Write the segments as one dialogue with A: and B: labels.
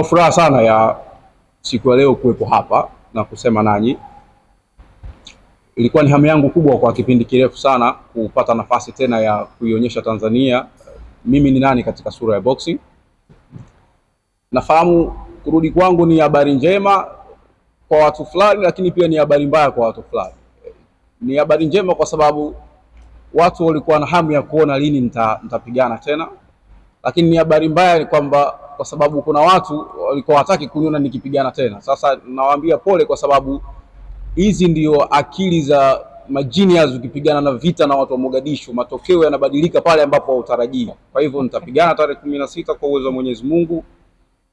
A: Furaha sana ya siku ya leo kuwepo hapa na kusema nanyi. Ilikuwa ni hamu yangu kubwa kwa kipindi kirefu sana kupata nafasi tena ya kuionyesha Tanzania mimi ni nani katika sura ya boxing. Nafahamu kurudi kwangu ni habari njema kwa watu fulani, lakini pia ni habari mbaya kwa watu fulani. Ni habari njema kwa sababu watu walikuwa na hamu ya kuona lini nitapigana tena, lakini ni habari mbaya ni kwamba kwa sababu kuna watu walikuwa hataki kuniona nikipigana tena. Sasa nawaambia pole, kwa sababu hizi ndio akili za majinias. Ukipigana na vita na watu wa Mogadishu, matokeo yanabadilika pale ambapo hautarajii. Kwa hivyo nitapigana tarehe 16 kwa uwezo wa Mwenyezi Mungu,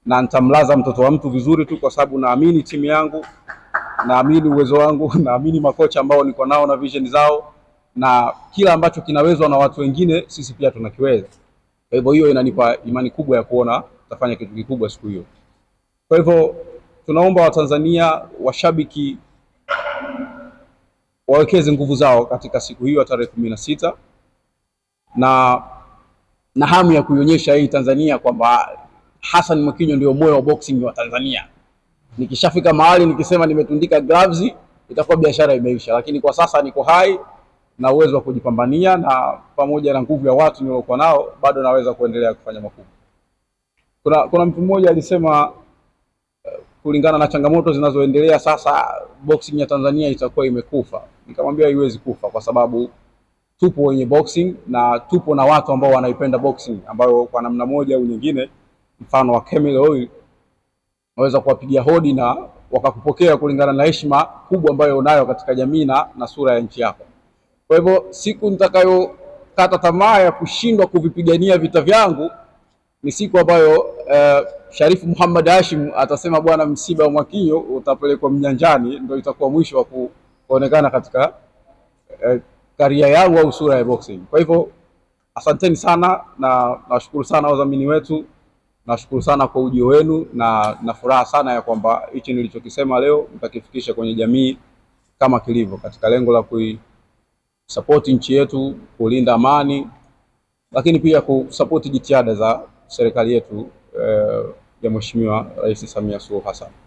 A: na nitamlaza mtoto wa mtu vizuri tu, kwa sababu naamini timu yangu, naamini uwezo wangu, naamini makocha ambao niko nao na vision zao, na kila ambacho kinawezwa na watu wengine sisi pia tunakiweza. Kwa hivyo hiyo inanipa imani kubwa ya kuona tutafanya kitu kikubwa siku hiyo. Kwa hivyo tunaomba Watanzania, washabiki wawekeze nguvu zao katika siku hiyo ya tarehe 16 na hamu ya kuionyesha hii Tanzania kwamba Hassan Mwakinyo ndio moyo wa boxing wa Tanzania. Nikishafika mahali nikisema nimetundika gloves itakuwa biashara imeisha, lakini kwa sasa niko hai na uwezo wa kujipambania, na pamoja na nguvu ya watu niliokuwa nao bado naweza kuendelea kufanya makubwa. Kuna mtu mmoja alisema kulingana na changamoto zinazoendelea sasa boxing ya Tanzania itakuwa imekufa. Nikamwambia haiwezi kufa, kwa sababu tupo wenye boxing na tupo na watu ambao wanaipenda boxing, ambao kwa namna moja au nyingine, mfano wa Camel Oil, waweza kuwapigia hodi na wakakupokea kulingana na heshima kubwa ambayo unayo katika jamii na sura ya nchi yako. Kwa hivyo siku nitakayokata tamaa ya kushindwa kuvipigania vita vyangu ni siku ambayo Sharifu Muhammad Hashim atasema bwana, msiba wa Mwakinyo utapelekwa mnyanjani, ndio itakuwa mwisho wa kuonekana katika karia yangu au sura ya boxing. Kwa hivyo asanteni sana, na nashukuru sana wadhamini wetu, nashukuru sana kwa ujio wenu, na furaha sana ya kwamba hichi nilichokisema leo nitakifikisha kwenye jamii kama kilivyo, katika lengo la kuisupport nchi yetu, kulinda amani, lakini pia kusupport jitihada za serikali yetu ya Mheshimiwa Rais Samia Suluhu Hassan.